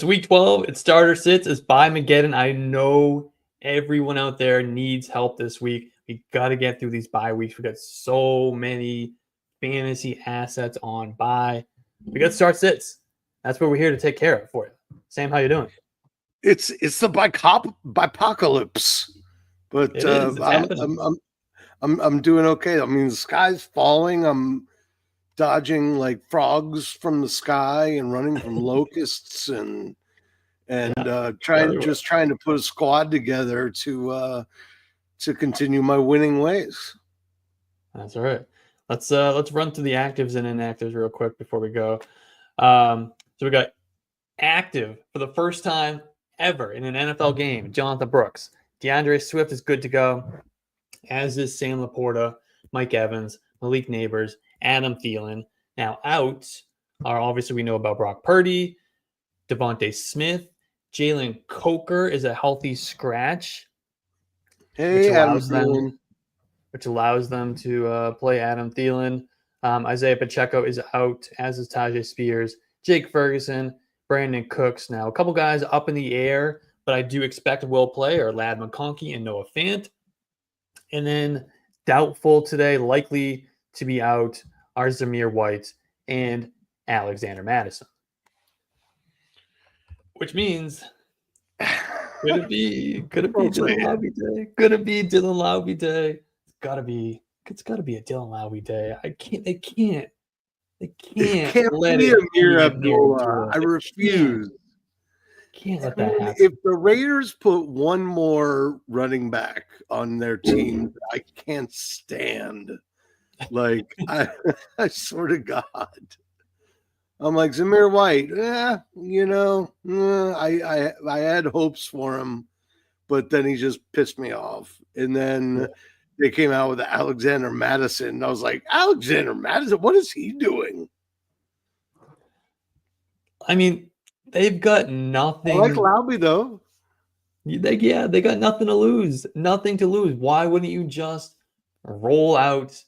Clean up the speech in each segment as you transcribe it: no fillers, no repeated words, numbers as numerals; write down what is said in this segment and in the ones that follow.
It's week 12. It's starter sits. It's bye Mageddon. I know everyone out there needs help this week. We got to get through these bye weeks. We got so many fantasy assets on bye. We got start sits. That's what we're here to take care of for you. Sam, how you doing? It's the bipocalypse, but I'm doing okay. I mean, the sky's falling. I'm dodging like frogs from the sky and running from locusts and trying to put a squad together to continue my winning ways. That's all right. Let's run through the actives and inactives real quick before we go. So we got active for the first time ever in an NFL game, Jonathan Brooks. DeAndre Swift is good to go, as is Sam Laporta, Mike Evans, Malik Neighbors, Adam Thielen. Now out are obviously we know about Brock Purdy, Devontae Smith, Jalen Coker is a healthy scratch. Hey, which allows them to play Adam Thielen. Isaiah Pacheco is out, as is Tajay Spears, Jake Ferguson, Brandon Cooks. Now, a couple guys up in the air, but I do expect will play are Ladd McConkey and Noah Fant. And then doubtful today, likely to be out, are Zamir White and Alexander Madison. Which means could it be Dylan Lowry day? Could it be Dylan Lowry day? It's gotta be a Dylan Lowry day. They can't let it be Amir Abdullah. I refuse. Can't let that happen. If the Raiders put one more running back on their team, I can't stand. Like I swear to God. I'm like Zamir White. I had hopes for him, but then he just pissed me off. And then they came out with Alexander Madison. And I was like, Alexander Madison, what is he doing? I mean, they've got nothing. I like Lowry though. They got nothing to lose. Nothing to lose. Why wouldn't you just roll out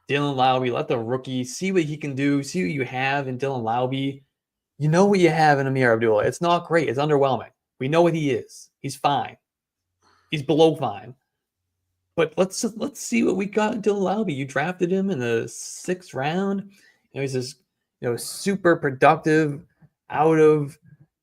Dylan Lowry, let the rookie see what he can do, see what you have in Dylan Lowry. You know what you have in Amir Abdullah. It's not great. It's underwhelming. We know what he is. He's fine. He's below fine. But let's see what we got in Dylan Lowry. You drafted him in the 6th round. He's this super productive out of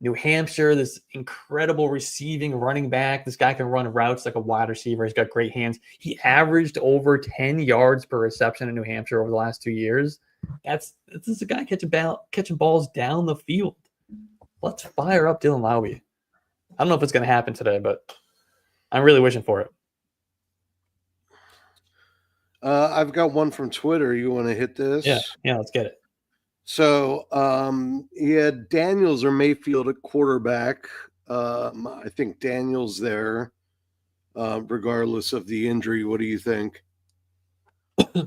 New Hampshire, this incredible receiving running back. This guy can run routes like a wide receiver. He's got great hands. He averaged over 10 yards per reception in New Hampshire over the last 2 years. This is a guy catching balls down the field. Let's fire up Dylan Lowry. I don't know if it's going to happen today, but I'm really wishing for it. I've got one from Twitter. You want to hit this? Yeah, let's get it. So he had Daniels or Mayfield at quarterback. I think Daniels there, regardless of the injury. What do you think?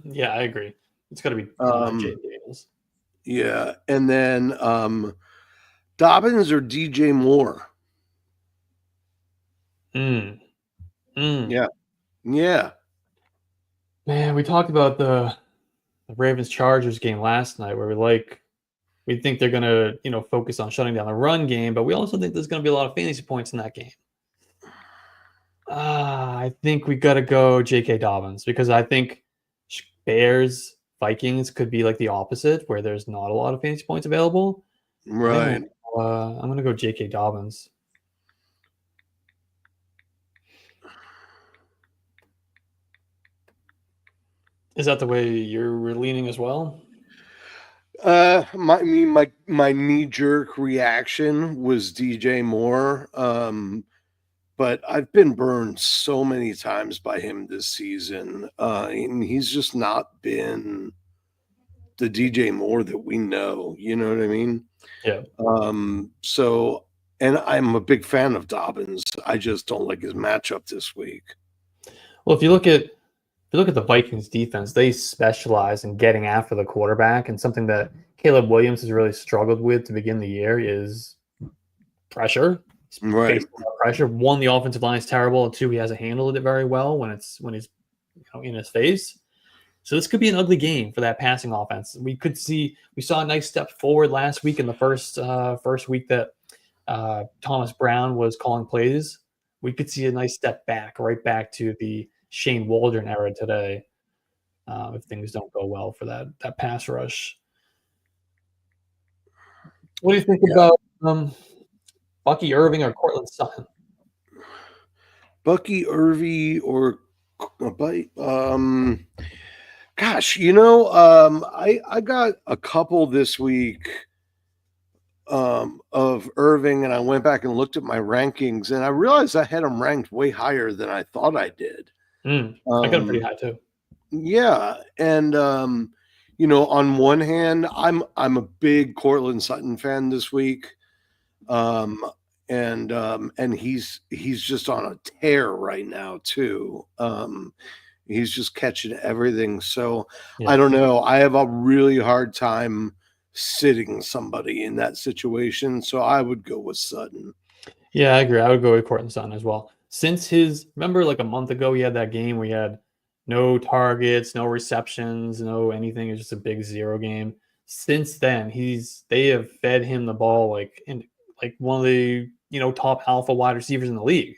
Yeah, I agree. It's got to be Jay Daniels. Yeah, and then Dobbins or DJ Moore. Yeah. Man, we talked about the Ravens-Chargers game last night where we think they're going to, focus on shutting down the run game, but we also think there's going to be a lot of fantasy points in that game. I think we got to go J.K. Dobbins because I think Bears-Vikings could be like the opposite where there's not a lot of fantasy points available. Right. I'm going to go J.K. Dobbins. Is that the way you're leaning as well? My knee-jerk reaction was DJ Moore, but I've been burned so many times by him this season, and he's just not been the DJ Moore that we know. You know what I mean? Yeah. So, and I'm a big fan of Dobbins. I just don't like his matchup this week. Well, if you look at the Vikings defense, they specialize in getting after the quarterback, and something that Caleb Williams has really struggled with to begin the year is pressure. Right. Pressure. One, the offensive line is terrible, and two, he hasn't handled it very well when he's in his face. So this could be an ugly game for that passing offense. We saw a nice step forward last week in the first week that Thomas Brown was calling plays, we could see a nice step back, right back to the Shane Waldron era today, if things don't go well for that pass rush. What do you think Yeah. about Bucky Irving or Cortland Sutton? Bucky Irving or gosh, I got a couple this week of Irving, and I went back and looked at my rankings, and I realized I had him ranked way higher than I thought I did. I got him pretty high too. Yeah, and on one hand, I'm a big Cortland Sutton fan this week, and he's just on a tear right now too. He's just catching everything. So Yeah. I don't know. I have a really hard time sitting somebody in that situation. So I would go with Sutton. Yeah, I agree. I would go with Cortland Sutton as well. Since remember like a month ago, he had that game where he had no targets, no receptions, no anything. It was just a big 0 game. Since then, they have fed him the ball like one of the top alpha wide receivers in the league.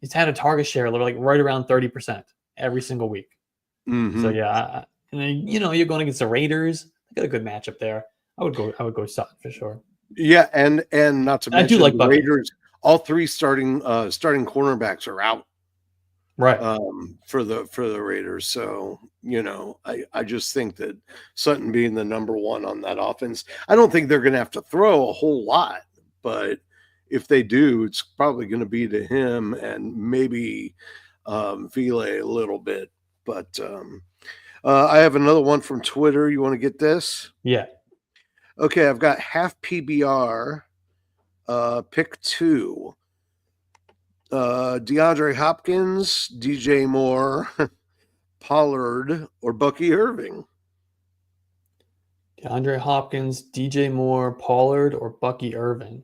He's had a target share like right around 30% every single week. Mm-hmm. So yeah, and then you're going against the Raiders. They got a good matchup there. I would go Sutton for sure. Yeah, and not to mention I do like the Bucky. Raiders. All three starting cornerbacks are out, right? For the Raiders. So I just think that Sutton being the number one on that offense, I don't think they're going to have to throw a whole lot, but if they do, it's probably going to be to him and maybe Vile a little bit. But I have another one from Twitter. You want to get this? Yeah. Okay, I've got half PBR. Pick 2. DeAndre Hopkins, DJ Moore, Pollard, or Bucky Irving. DeAndre Hopkins, DJ Moore, Pollard, or Bucky Irving.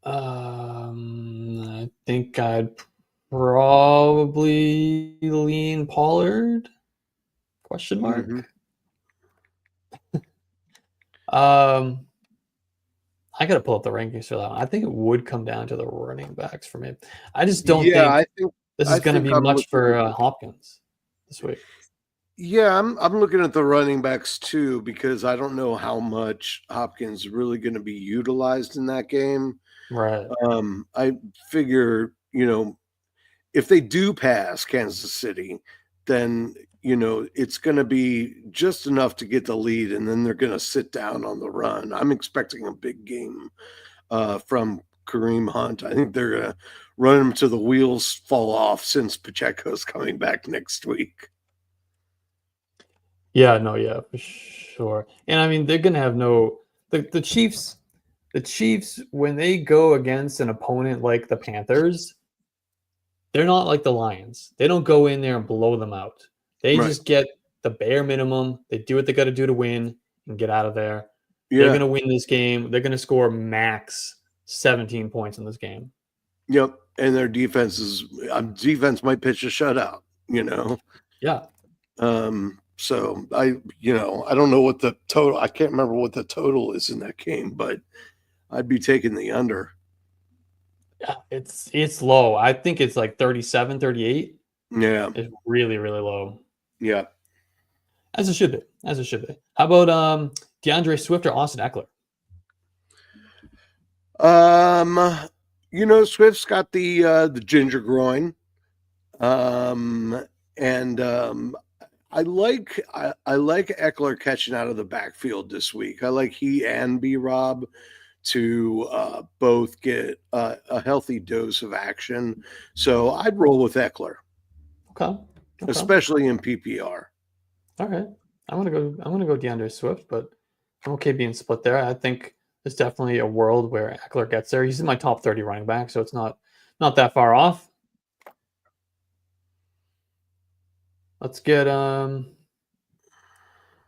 I think I'd probably lean Pollard. Question mark. Mm-hmm. I gotta pull up the rankings for that one. I think it would come down to the running backs for me. I just don't think this is going to be much for Hopkins this week. Yeah, I'm looking at the running backs too, because I don't know how much Hopkins is really going to be utilized in that game. Right. I figure, if they do pass Kansas City, then it's going to be just enough to get the lead, and then they're going to sit down on the run. I'm expecting a big game from Kareem Hunt. I think they're going to run him till the wheels fall off, since Pacheco's coming back next week. Yeah, for sure. And I mean, they're going to have the Chiefs. The Chiefs, when they go against an opponent like the Panthers, they're not like the Lions. They don't go in there and blow them out. They just get the bare minimum. They do what they got to do to win and get out of there. Yeah. They're going to win this game. They're going to score max 17 points in this game. Yep. And their defense might pitch a shutout, Yeah. So I don't know what the total, I can't remember what the total is in that game, but I'd be taking the under. Yeah, it's low. I think it's like 37, 38. Yeah. It's really, really low. Yeah. As it should be. How about DeAndre Swift or Austin Eckler? Swift's got the ginger groin. And I like Eckler catching out of the backfield this week. I like he and B-Rob to both get a healthy dose of action. So I'd roll with Eckler. Okay. Especially in PPR. All right. I'm gonna go DeAndre Swift, but I'm okay being split there. I think there's definitely a world where Eckler gets there. He's in my top 30 running back, so it's not that far off. Let's get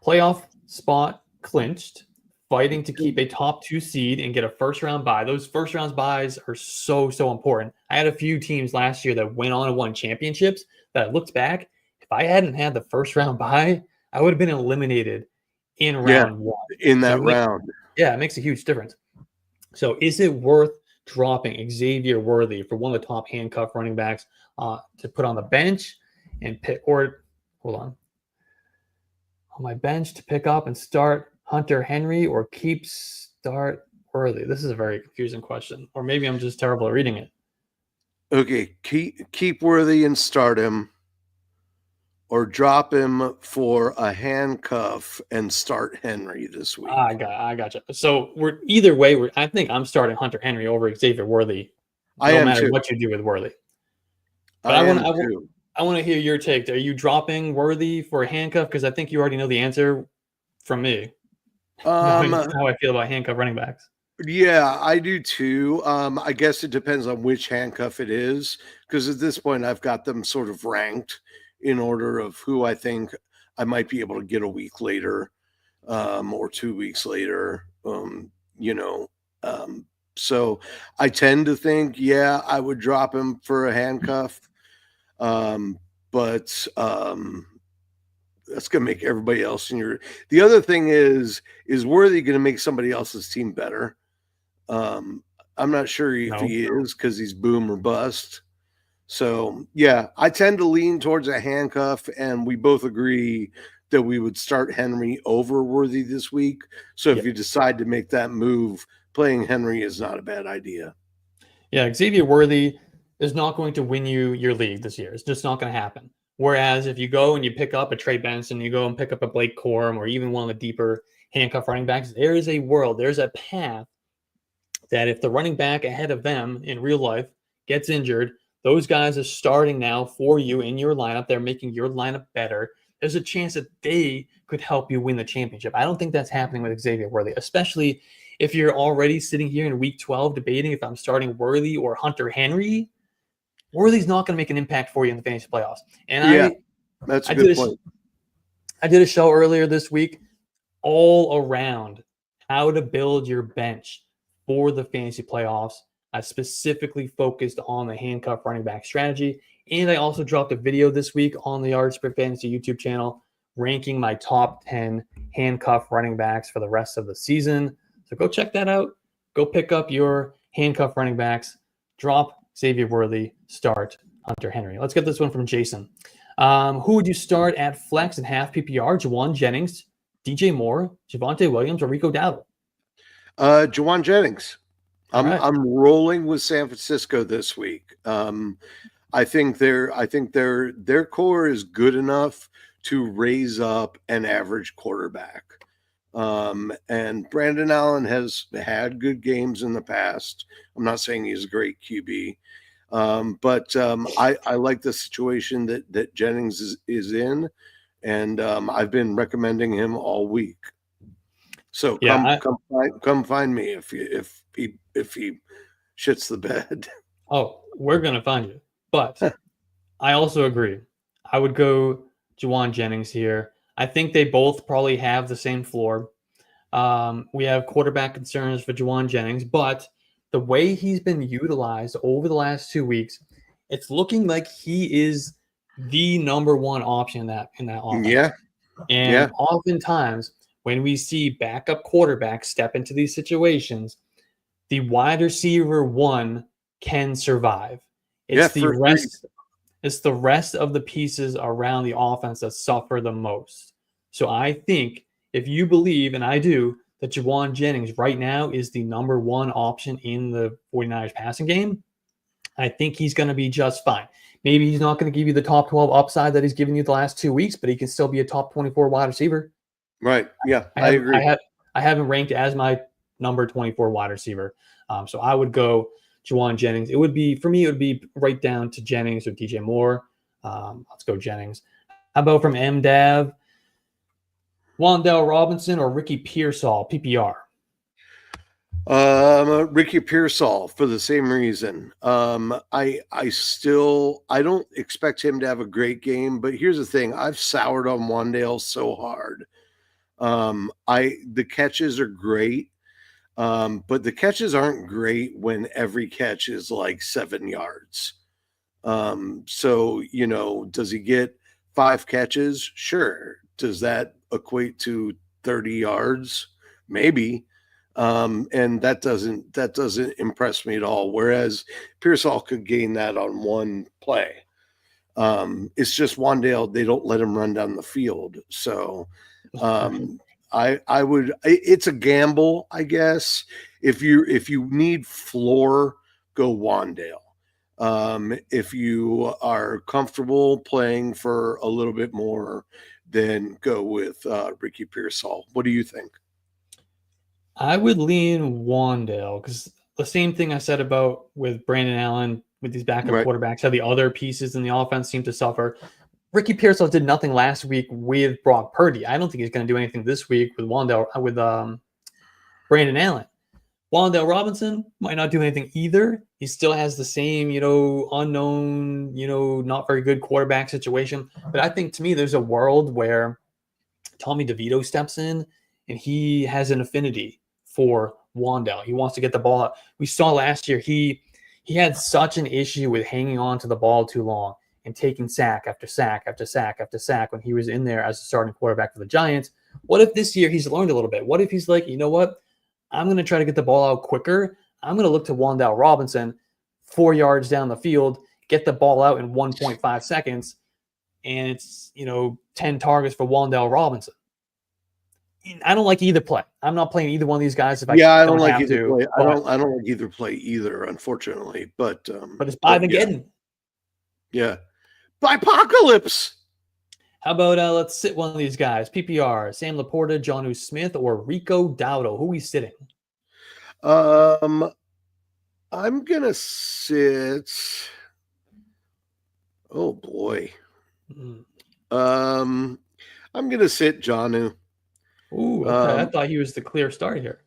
playoff spot clinched, fighting to keep a top 2 seed and get a first round bye. Those first round buys are so important. I had a few teams last year that went on and won championships that I looked back. If I hadn't had the first round bye, I would have been eliminated in round 1. In that round. Yeah, it makes a huge difference. So is it worth dropping Xavier Worthy for one of the top handcuff running backs to put on the bench and pick, or hold on my bench to pick up and start Hunter Henry, or start Worthy? This is a very confusing question, or maybe I'm just terrible at reading it. Okay, keep Worthy and start him, or drop him for a handcuff and start Henry this week. I gotcha. So we're either way. I think I'm starting Hunter Henry over Xavier Worthy, I no am matter too. what you do with Worthy. But I am too. I want to hear your take. Are you dropping Worthy for a handcuff? Because I think you already know the answer from me, knowing Um, how I feel about handcuff running backs. yeah, I do too. I guess it depends on which handcuff it is, because at this point I've got them sort of ranked in order of who I think I might be able to get a week later, or 2 weeks later. You know, um, so I tend to think, yeah, I would drop him for a handcuff. Um, but that's going to make everybody else in your. The other thing is Worthy going to make somebody else's team better? Um, I'm not sure if No. he is, because he's boom or bust. So yeah, I tend to lean towards a handcuff, and we both agree that we would start Henry over Worthy this week. So if Yeah. you decide to make that move, playing Henry is not a bad idea. Yeah. Xavier Worthy is not going to win you your league this year. It's just not going to happen. Whereas if you go and you pick up a Trey Benson, you go and pick up a Blake Corum, or even one of the deeper handcuff running backs, there is a world, there's a path that if the running back ahead of them in real life gets injured, those guys are starting now for you in your lineup. They're making your lineup better. There's a chance that they could help you win the championship. I don't think that's happening with Xavier Worthy, especially if you're already sitting here in week 12 debating if I'm starting Worthy or Hunter Henry. Worthy's not going to make an impact for you in the fantasy playoffs. And Yeah, that's a I good did point. I did a show earlier this week all around how to build your bench for the fantasy playoffs. I specifically focused on the handcuff running back strategy. And I also dropped a video this week on the Artsprit Fantasy YouTube channel ranking my top 10 handcuff running backs for the rest of the season. So go check that out. Go pick up your handcuff running backs. Drop Xavier Worthy. Start Hunter Henry. Let's get this one from Jason. Who would you start at flex and half PPR? Juwan Jennings, DJ Moore, Javonte Williams, or Rico Dowdle? Juwan Jennings. All right. I'm rolling with San Francisco this week. I think their core is good enough to raise up an average quarterback. And Brandon Allen has had good games in the past. I'm not saying he's a great QB, but I like the situation that Jennings is in, and I've been recommending him all week. So come find me if he shits the bed. Oh, we're gonna find you. But I also agree. I would go Juwan Jennings here. I think they both probably have the same floor. We have quarterback concerns for Juwan Jennings, but the way he's been utilized over the last 2 weeks, it's looking like he is the number one option in that offense. Yeah, And oftentimes, when we see backup quarterbacks step into these situations, the wide receiver one can survive. It's the first read. rest. It's the rest of the pieces around the offense that suffer the most. So I think if you believe, and I do, that Juwan Jennings right now is the number one option in the 49ers passing game, I think he's going to be just fine. Maybe he's not going to give you the top 12 upside that he's given you the last 2 weeks, but he can still be a top 24 wide receiver. Right. Yeah, I agree. I have him ranked as my number 24 wide receiver. So I would go Juwan Jennings. It would be, for me, it would be right down to Jennings or DJ Moore. Let's go Jennings. How about from MDAV? Wandell Robinson or Ricky Pearsall, PPR? Ricky Pearsall for the same reason. I don't expect him to have a great game, but here's the thing: I've soured on Wandale so hard. The catches are great, but the catches aren't great when every catch is like 7 yards. So does he get 5 catches? Sure. Does that equate to 30 yards? Maybe. And that doesn't impress me at all. Whereas Pearsall could gain that on one play. It's just Wandale, they don't let him run down the field. So I would, it's a gamble, I guess. If you need floor, go Wandale. If you are comfortable playing for a little bit more, then go with Ricky Pearsall. What do you think? I would lean Wandale because the same thing I said about with Brandon Allen with these backup Right. quarterbacks, how the other pieces in the offense seem to suffer. Ricky Pearsall did nothing last week with Brock Purdy. I don't think he's going to do anything this week with Brandon Allen. Wandale Robinson might not do anything either. He still has the same, unknown, not very good quarterback situation. But I think to me, there's a world where Tommy DeVito steps in and he has an affinity for Wandale. He wants to get the ball out. We saw last year he had such an issue with hanging on to the ball too long and taking sack after sack after sack after sack when he was in there as a starting quarterback for the Giants. What if this year he's learned a little bit? What if he's like, you know what? I'm going to try to get the ball out quicker. I'm going to look to Wandale Robinson 4 yards down the field, get the ball out in 1.5 seconds, and it's, 10 targets for Wandale Robinson. I don't like either play. I'm not playing either one of these guys if I don't like have either to. play. I don't like either play either, unfortunately. But it's Bivageddon. Yeah. Apocalypse. How about let's sit one of these guys? PPR, Sam Laporta, Jonnu Smith, or Rico Dowdle. Who are we sitting? I'm gonna sit. Oh boy. I'm gonna sit Jonnu. Ooh, okay. I thought he was the clear start here.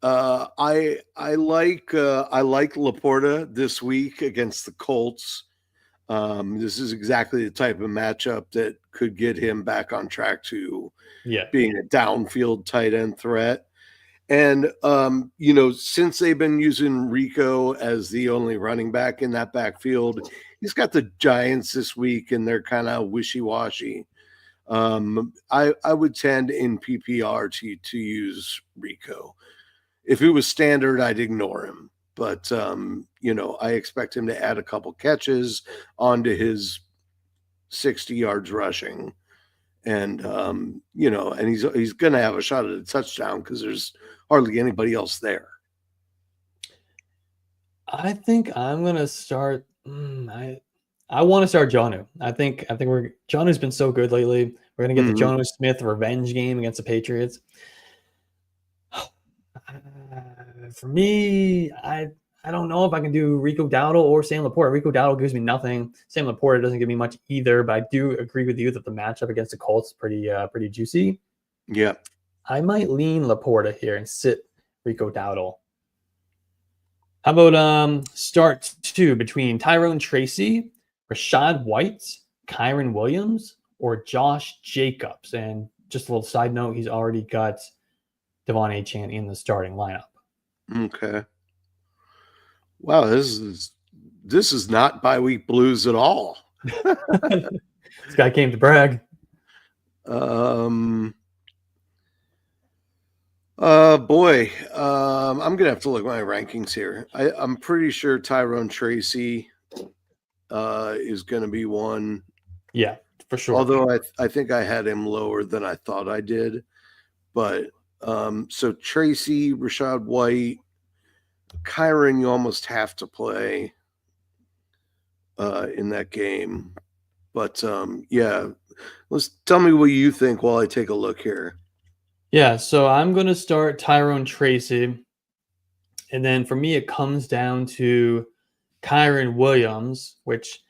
I like Laporta this week against the Colts. This is exactly the type of matchup that could get him back on track to being a downfield tight end threat. And since they've been using Rico as the only running back in that backfield, he's got the Giants this week, and they're kind of wishy-washy. I would tend in PPR to use Rico. If it was standard, I'd ignore him. But I expect him to add a couple catches onto his 60 yards rushing, and and he's going to have a shot at a touchdown because there's hardly anybody else there. I think I'm going to start. I want to start Jonnu. I think Jonnu's been so good lately. We're going to get the Jonnu Smith revenge game against the Patriots. For me, I don't know if I can do Rico Dowdle or Sam Laporta. Rico Dowdle gives me nothing. Sam Laporta doesn't give me much either, but I do agree with you that the matchup against the Colts is pretty juicy. Yeah. I might lean Laporta here and sit Rico Dowdle. How about start two between Tyrone Tracy, Rashad White, Kyren Williams, or Josh Jacobs? And just a little side note, he's already got Devon Achane in the starting lineup. Okay. Wow, this is not bye week blues at all. This guy came to brag. Boy, I'm gonna have to look at my rankings here. I'm pretty sure Tyrone Tracy is gonna be one. Yeah, for sure. Although I think I had him lower than I thought I did. But so Tracy, Rashad White, Kyren, you almost have to play in that game. But let's tell me what you think while I take a look here. Yeah, so I'm going to start Tyrone Tracy. And then for me, it comes down to Kyren Williams, which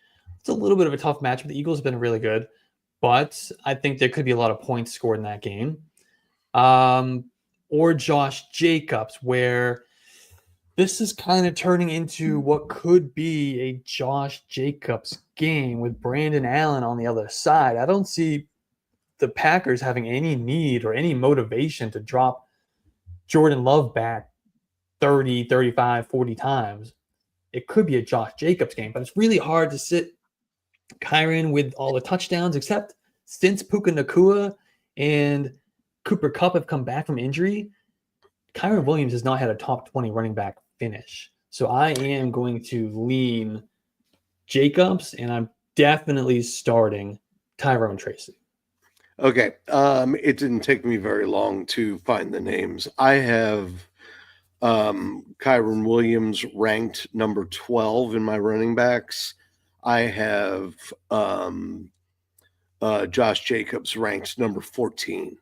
it's a little bit of a tough match. The Eagles have been really good, but I think there could be a lot of points scored in that game. Or Josh Jacobs, where this is kind of turning into what could be a Josh Jacobs game with Brandon Allen on the other side. I don't see the Packers having any need or any motivation to drop Jordan Love back 30, 35, 40 times. It could be a Josh Jacobs game, but it's really hard to sit Kyren with all the touchdowns, except since Puka Nacua and Cooper Kupp have come back from injury, Kyron Williams has not had a top 20 running back finish. So I am going to lean Jacobs, and I'm definitely starting Tyrone Tracy. Okay. It didn't take me very long to find the names. I have Kyron Williams ranked number 12 in my running backs. I have Josh Jacobs ranked number 14.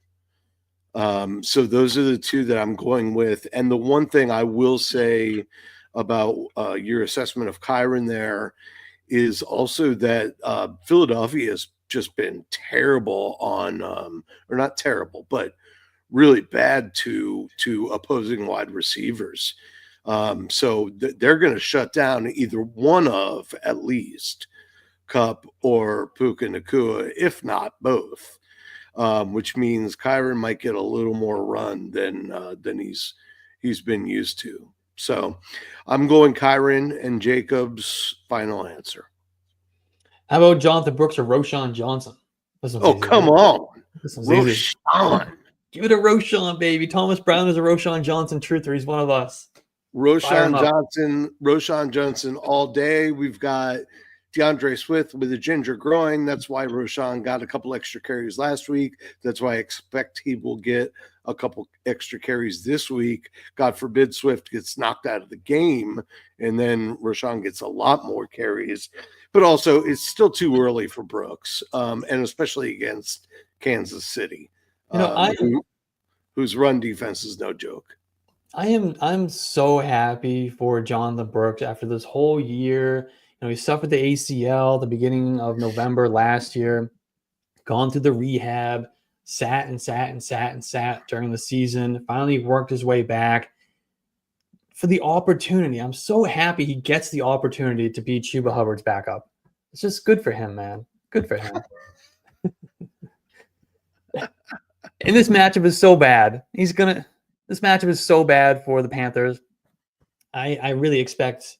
So those are the two that I'm going with. And the one thing I will say about your assessment of Kyron there is also that Philadelphia has just been terrible on, or not terrible, but really bad to opposing wide receivers. So they're going to shut down either one of at least Kupp or Puka Nakua, if not both. Which means Kyron might get a little more run than he's been used to. So I'm going Kyron and Jacobs. Final answer. How about Jonathan Brooks or Roshan Johnson? Oh, come on. This one's easy. Roshan. Give it a Roshan, baby. Thomas Brown is a Roshan Johnson truther. He's one of us. Roshan Johnson all day. We've got DeAndre Swift with a ginger groin. That's why Roshan got a couple extra carries last week. That's why I expect he will get a couple extra carries this week. God forbid Swift gets knocked out of the game, and then Roshan gets a lot more carries. But also, it's still too early for Brooks, and especially against Kansas City, whose run defense is no joke. I'm so happy for Jonathan Brooks after this whole year. He suffered the ACL at the beginning of November last year, gone through the rehab, sat during the season, finally worked his way back for the opportunity. I'm so happy he gets the opportunity to be Chuba Hubbard's backup. It's just good for him, man. Good for him. And this matchup is so bad. This matchup is so bad for the Panthers. I really expect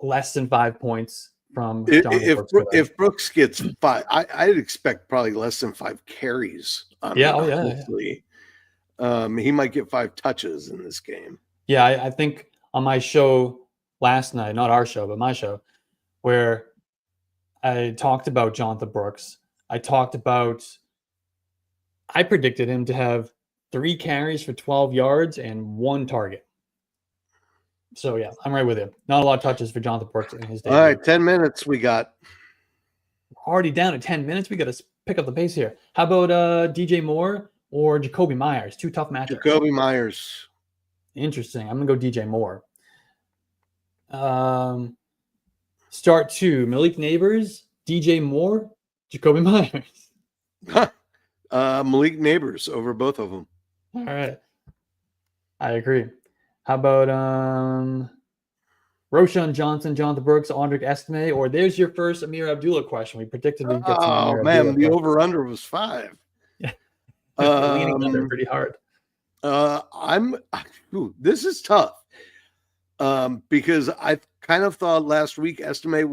less than 5 points from Jonathan Brooks. If Brooks gets 5, I'd expect probably less than 5 carries. Hopefully. He might get 5 touches in this game. Yeah, I think on my show last night, not our show, but my show, where I talked about Jonathan Brooks, I predicted him to have 3 carries for 12 yards and 1 target. So, yeah, I'm right with you. Not a lot of touches for Jonathan Brooks in his debut. All right, 10 minutes we got. Already down to 10 minutes. We got to pick up the pace here. How about DJ Moore or Jacoby Myers? 2 tough matchups. Jacoby Myers. Interesting. I'm going to go DJ Moore. Start 2. Malik Neighbors, DJ Moore, Jacoby Myers. Malik Neighbors over both of them. All right. I agree. How about Roshan Johnson, Jonathan Brooks, Andrick Estime, or there's your first Amir Abdullah question. We predicted we'd get some Amir Abdullah the over-under was 5. Yeah. Leaning under pretty hard. This is tough because I kind of thought last week Estime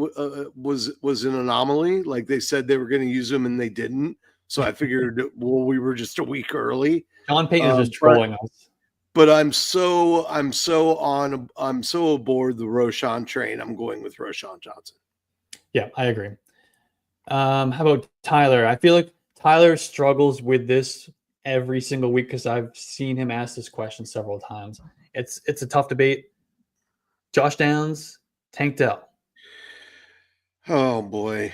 was an anomaly. Like they said they were going to use him and they didn't. So I figured, we were just a week early. John Payton is just trolling us. But I'm so aboard the Roshan train. I'm going with Roshan Johnson. Yeah, I agree. How about Tyler? I feel like Tyler struggles with this every single week because I've seen him ask this question several times. It's a tough debate. Josh Downs, Tank Dell. Oh boy.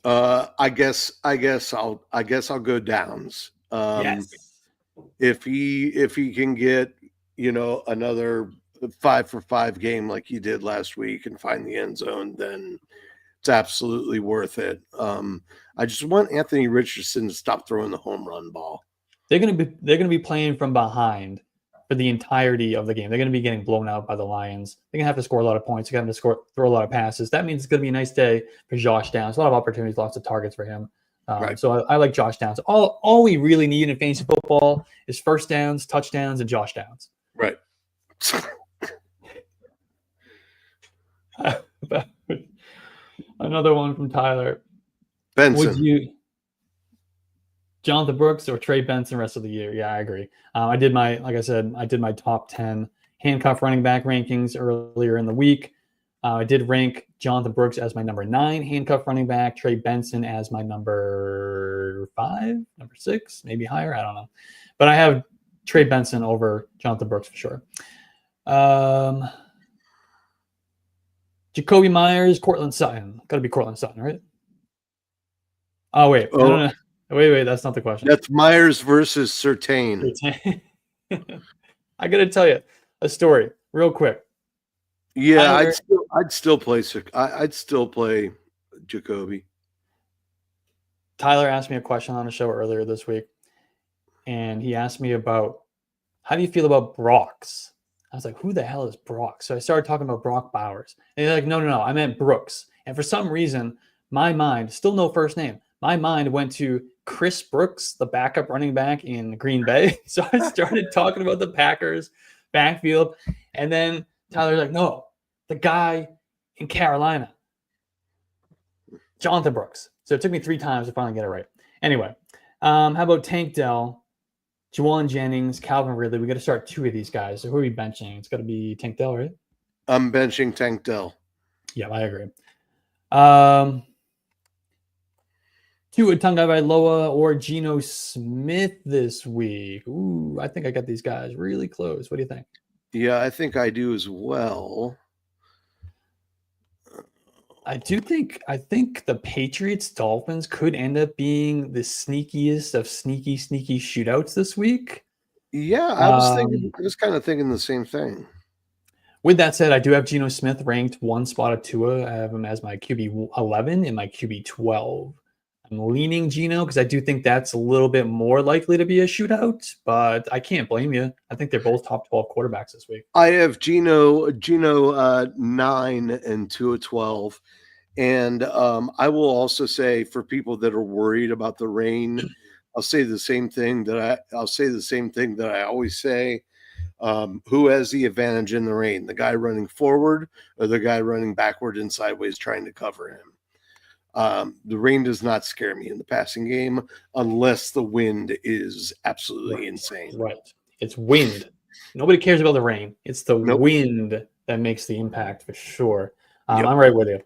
I guess I'll go Downs. Yes. If he can get, another 5-for-5 game like he did last week and find the end zone, then it's absolutely worth it. I just want Anthony Richardson to stop throwing the home run ball. They're gonna be playing from behind for the entirety of the game. They're gonna be getting blown out by the Lions. They're gonna have to score a lot of points. They're gonna have to throw a lot of passes. That means it's gonna be a nice day for Josh Downs. A lot of opportunities, lots of targets for him. Right. So I like Josh Downs. All we really need in fantasy football is first downs, touchdowns, and Josh Downs. Right. Another one from Tyler. Benson. Jonathan Brooks or Trey Benson rest of the year. Yeah, I agree. Like I said, I did my top 10 handcuff running back rankings earlier in the week. I did rank Jonathan Brooks as my number 9 handcuff running back, Trey Benson as my number 5, number 6, maybe higher. I don't know. But I have Trey Benson over Jonathan Brooks for sure. Jacoby Myers, Cortland Sutton. Got to be Cortland Sutton, right? Oh, wait. No. Wait. That's not the question. That's Myers versus Surtain. I got to tell you a story real quick. Yeah, I'd still play Jacoby. Tyler asked me a question on the show earlier this week, and he asked me about how do you feel about Brooks? I was like, who the hell is Brooks? So I started talking about Brock Bowers. And he's like, no, I meant Brooks. And for some reason, my mind, still no first name, my mind went to Chris Brooks, the backup running back in Green Bay. So I started talking about the Packers backfield. And then Tyler's like, no, the guy in Carolina, Jonathan Brooks. So it took me 3 times to finally get it right. Anyway, how about Tank Dell, Juwan Jennings, Calvin Ridley? We got to start 2 of these guys. So who are we benching? It's got to be Tank Dell, right? I'm benching Tank Dell. Yeah, I agree. Tua Tagovailoa or Geno Smith this week? Ooh, I think I got these guys really close. What do you think? Yeah, I think I do as well. I think the Patriots Dolphins could end up being the sneakiest of sneaky shootouts this week. Yeah, I was kind of thinking the same thing. With that said, I do have Geno Smith ranked 1 spot of Tua. I have him as my QB 11 and my QB 12. I'm leaning Geno because I do think that's a little bit more likely to be a shootout, but I can't blame you. I think they're both top 12 quarterbacks this week. I have Geno 9 and Tua 12. And I will also say, for people that are worried about the rain, I'll say the same thing that I always say. Who has the advantage in the rain? The guy running forward or the guy running backward and sideways trying to cover him? The rain does not scare me in the passing game unless the wind is absolutely insane. Right. It's wind. Nobody cares about the rain. It's the wind that makes the impact for sure. I'm right with you.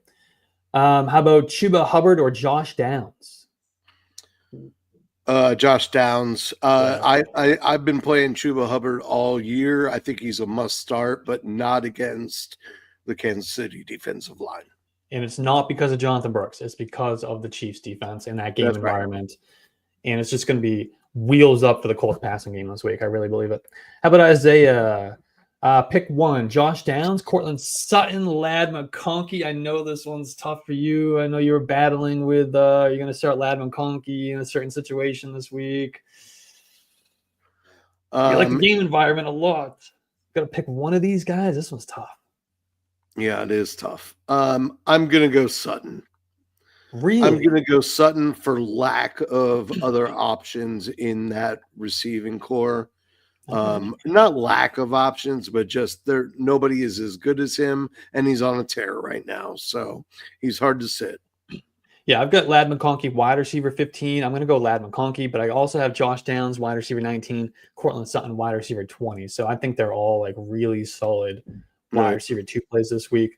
How about Chuba Hubbard or Josh Downs? Josh Downs. I've been playing Chuba Hubbard all year. I think he's a must start, but not against the Kansas City defensive line. And it's not because of Jonathan Brooks. It's because of the Chiefs defense and that game environment. Right. And it's just going to be wheels up for the Colts passing game this week. I really believe it. How about Isaiah? Pick 1, Josh Downs, Cortland Sutton, Ladd McConkey. I know this one's tough for you. I know you were battling with you're going to start Ladd McConkey in a certain situation this week. You like the game environment a lot. Got to pick one of these guys. This one's tough. Yeah, it is tough. I'm going to go Sutton. Really? I'm going to go Sutton for lack of other options in that receiving core. Not lack of options, but just nobody is as good as him, and he's on a tear right now, so he's hard to sit. Yeah, I've got Ladd McConkey, wide receiver 15. I'm going to go Ladd McConkey, but I also have Josh Downs, wide receiver 19, Cortland Sutton, wide receiver 20. So I think they're all like really solid wide receiver 2 plays this week.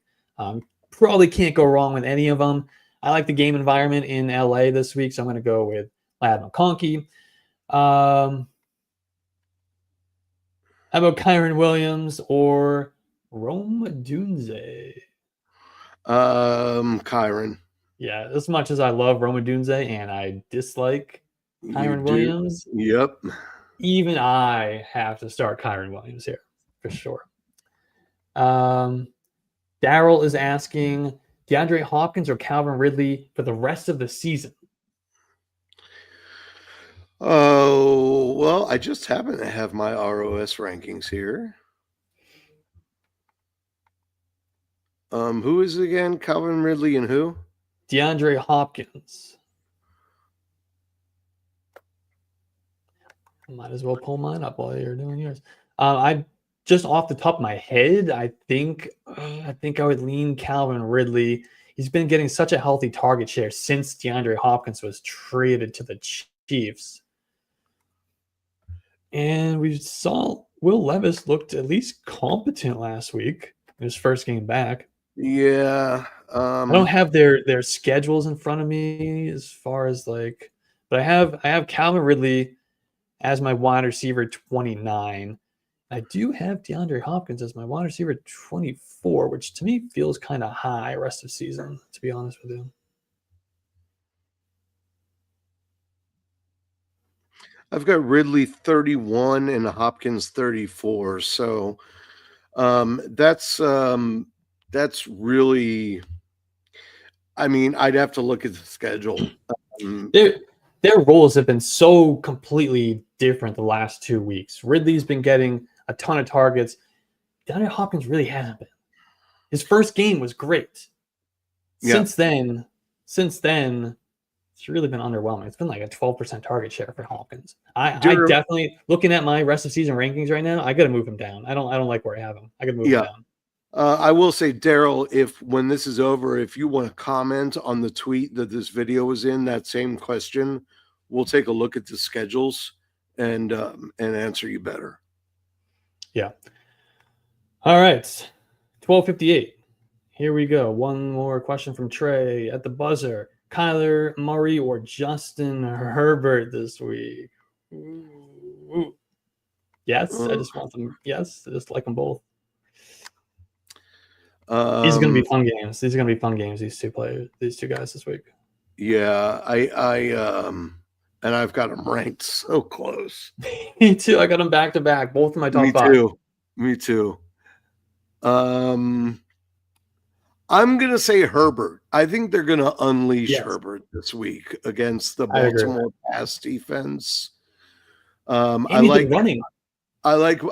Probably can't go wrong with any of them. I like the game environment in LA this week, so I'm going to go with Ladd McConkey. How about Kyren Williams or Rome Odunze? Kyren. Yeah, as much as I love Rome Odunze and I dislike Kyren Williams, yep. Even I have to start Kyren Williams here for sure. Daryl is asking DeAndre Hopkins or Calvin Ridley for the rest of the season. Oh, well, I just happen to have my ROS rankings here. Who is it again? Calvin Ridley and who? DeAndre Hopkins. Might as well pull mine up while you're doing yours. I just off the top of my head, I think I would lean Calvin Ridley. He's been getting such a healthy target share since DeAndre Hopkins was traded to the Chiefs. And we saw Will Levis looked at least competent last week in his first game back. Yeah. I don't have their schedules in front of me as far as like, but I have Calvin Ridley as my wide receiver 29. I do have DeAndre Hopkins as my wide receiver 24, which to me feels kind of high rest of season, to be honest with you. I've got Ridley 31 and Hopkins 34. So that's really, I mean, I'd have to look at the schedule. Um, Their roles have been so completely different the last 2 weeks. Ridley's been getting a ton of targets. DeAndre Hopkins really hasn't been. His first game was great. yeah. Since then, it's really been underwhelming. It's been like a 12% target share for Hopkins. I Daryl, definitely, looking at my rest of season rankings right now, I got to move him down. I don't like where I have him. I got to move him yeah. down. I will say, Daryl, if when this is over, if you want to comment on the tweet that this video was in, that same question, we'll take a look at the schedules and answer you better. Yeah. All right. 12:58. Here we go. One more question from Trey at the buzzer. Kyler Murray or Justin Herbert this week? Ooh. Yes, I just want them. Yes, I just like them both. These are going to be fun games. These are going to be fun games. These two guys this week. Yeah, and I've got them ranked so close. Me too. I got them back to back. Both of my top five. Me too. I'm gonna say Herbert. I think they're gonna unleash Herbert this week against the Baltimore pass defense. And he's been running. I like,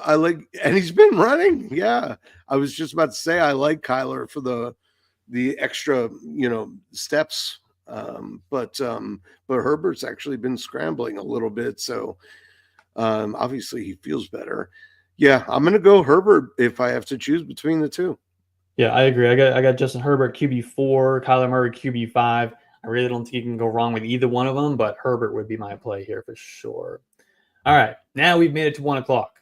and he's been running. Yeah, I was just about to say I like Kyler for the extra, steps. But Herbert's actually been scrambling a little bit, so obviously he feels better. Yeah, I'm gonna go Herbert if I have to choose between the two. Yeah, I agree. I got Justin Herbert QB4, Kyler Murray QB5. I really don't think you can go wrong with either one of them, but Herbert would be my play here for sure. All right, now we've made it to 1 o'clock.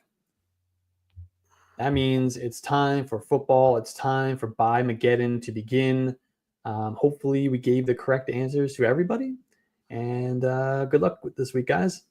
That means it's time for football. It's time for Buy Mageddon to begin. Hopefully, we gave the correct answers to everybody. And good luck with this week, guys.